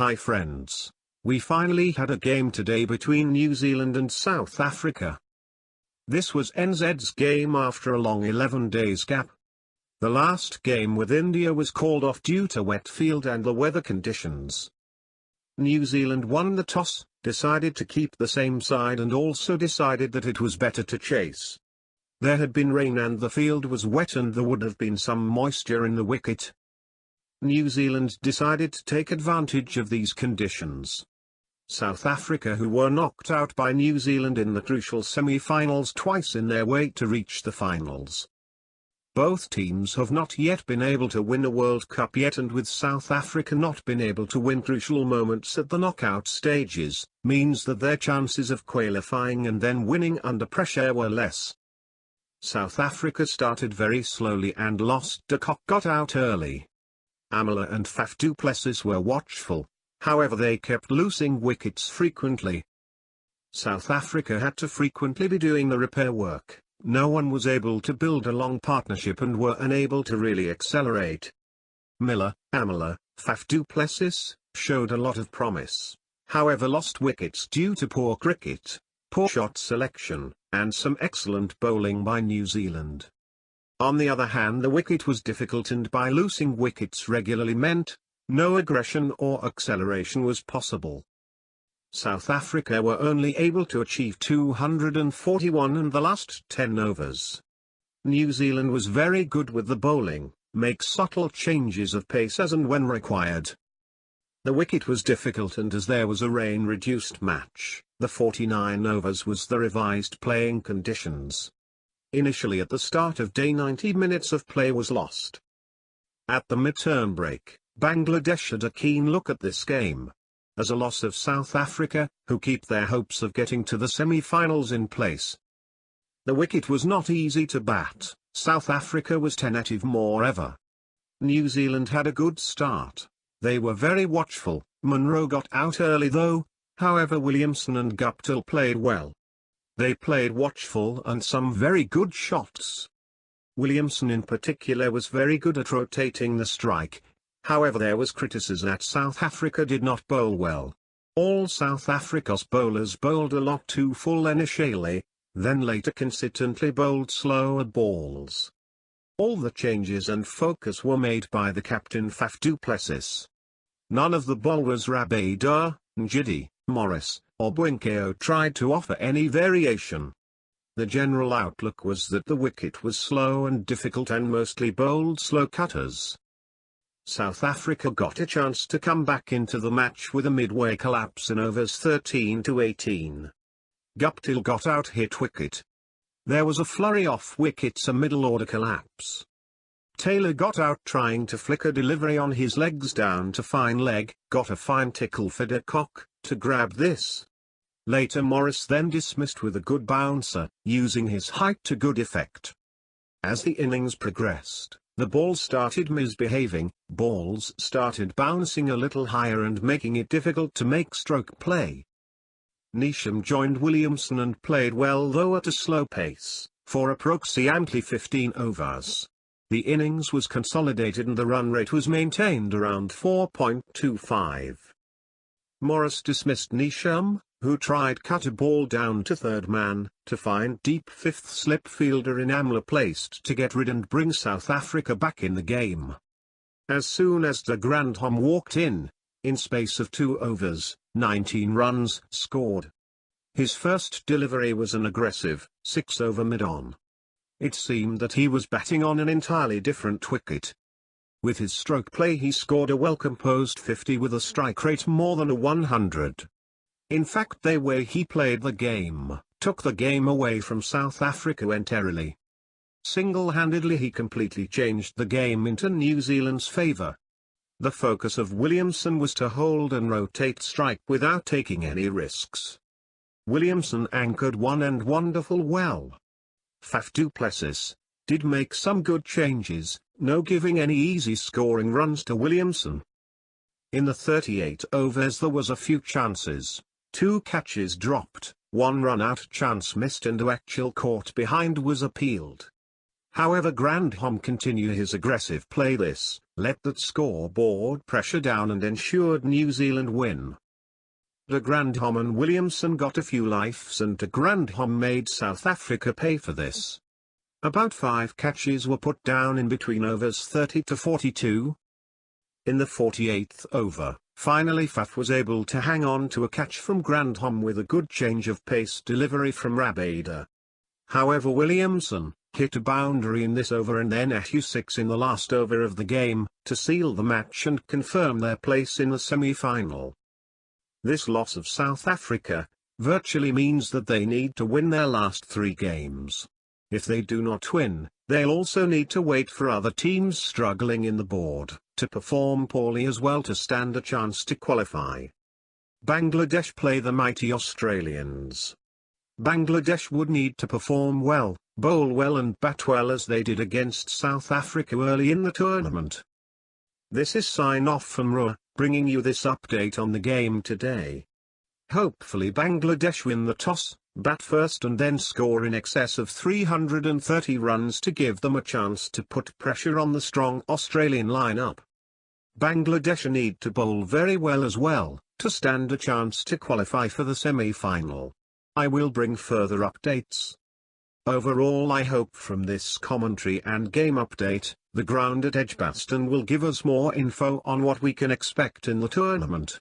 Hi friends. We finally had a game today between New Zealand and South Africa. This was NZ's game after a long 11 days gap. The last game with India was called off due to wet field and the weather conditions. New Zealand won the toss, decided to keep the same side and also decided that it was better to chase. There had been rain and the field was wet and there would have been some moisture in the wicket. New Zealand decided to take advantage of these conditions. South Africa, who were knocked out by New Zealand in the crucial semi-finals twice in their way to reach the finals. Both teams have not yet been able to win a World Cup yet, and with South Africa not been able to win crucial moments at the knockout stages, means that their chances of qualifying and then winning under pressure were less. South Africa started very slowly and lost. De Kock got out early. Amala and Faf du Plessis were watchful, however they kept losing wickets frequently. South Africa had to frequently be doing the repair work. No one was able to build a long partnership and were unable to really accelerate. Miller, Amala, Faf du Plessis, showed a lot of promise, however lost wickets due to poor cricket, poor shot selection, and some excellent bowling by New Zealand. On the other hand, the wicket was difficult, and by losing wickets regularly meant no aggression or acceleration was possible. South Africa were only able to achieve 241 in the last 10 overs. New Zealand was very good with the bowling, make subtle changes of pace as and when required. The wicket was difficult, and as there was a rain-reduced match, the 49 overs was the revised playing conditions. Initially at the start of day 90 minutes of play was lost. At the mid-term break, Bangladesh had a keen look at this game. As a loss of South Africa, who keep their hopes of getting to the semi-finals in place. The wicket was not easy to bat. South Africa was tentative moreover. New Zealand had a good start. They were very watchful. Munro got out early though, however Williamson and Guptill played well. They played watchful and some very good shots. Williamson in particular was very good at rotating the strike. However, there was criticism that South Africa did not bowl well. All South Africa's bowlers bowled a lot too full initially, then later consistently bowled slower balls. All the changes and focus were made by the captain Faf du Plessis. None of the bowlers Rabada, Njidi, Morris, or Bwinkeo tried to offer any variation. The general outlook was that the wicket was slow and difficult and mostly bowled slow cutters. South Africa got a chance to come back into the match with a midway collapse in overs 13 to 18. Guptill got out hit wicket. There was a flurry off wickets, a middle order collapse. Taylor got out trying to flick a delivery on his legs down to fine leg, got a fine tickle for De Kock to grab this. Later Morris then dismissed with a good bouncer, using his height to good effect. As the innings progressed, the ball started misbehaving, balls started bouncing a little higher and making it difficult to make stroke play. Neesham joined Williamson and played well though at a slow pace, for approximately 15 overs. The innings was consolidated and the run rate was maintained around 4.25. Morris dismissed Neesham, who tried cut a ball down to third man, to find deep fifth slip fielder in Amla placed to get rid and bring South Africa back in the game. As soon as de Grandhomme walked in space of 2 overs, 19 runs scored. His first delivery was an aggressive, 6-over mid-on. It seemed that he was batting on an entirely different wicket. With his stroke play he scored a well-composed 50 with a strike rate more than a 100. In fact, the way he played the game, took the game away from South Africa entirely. Single-handedly he completely changed the game into New Zealand's favour. The focus of Williamson was to hold and rotate strike without taking any risks. Williamson anchored one end wonderful well. Faf du Plessis did make some good changes, no giving any easy scoring runs to Williamson. In the 38 overs there was a few chances. 2 catches dropped, 1 run-out chance missed and a actual caught behind was appealed. However, Grandhomme continued his aggressive play this let that scoreboard pressure down and ensured New Zealand win. De Grandhomme and Williamson got a few lives and De Grandhomme made South Africa pay for this. About 5 catches were put down in between overs 30 to 42. In the 48th over, finally Faf was able to hang on to a catch from Grandhomme with a good change of pace delivery from Rabada. However, Williamson hit a boundary in this over and then Ehu 6 in the last over of the game, to seal the match and confirm their place in the semi-final. This loss of South Africa virtually means that they need to win their last 3 games. If they do not win, they'll also need to wait for other teams struggling in the board to perform poorly as well to stand a chance to qualify. Bangladesh play the mighty Australians. Bangladesh would need to perform well, bowl well and bat well as they did against South Africa early in the tournament. This is Sign Off from Rua, bringing you this update on the game today. Hopefully Bangladesh win the toss, bat first and then score in excess of 330 runs to give them a chance to put pressure on the strong Australian lineup. Bangladesh need to bowl very well as well, to stand a chance to qualify for the semi-final. I will bring further updates. Overall, I hope from this commentary and game update, the ground at Edgbaston will give us more info on what we can expect in the tournament.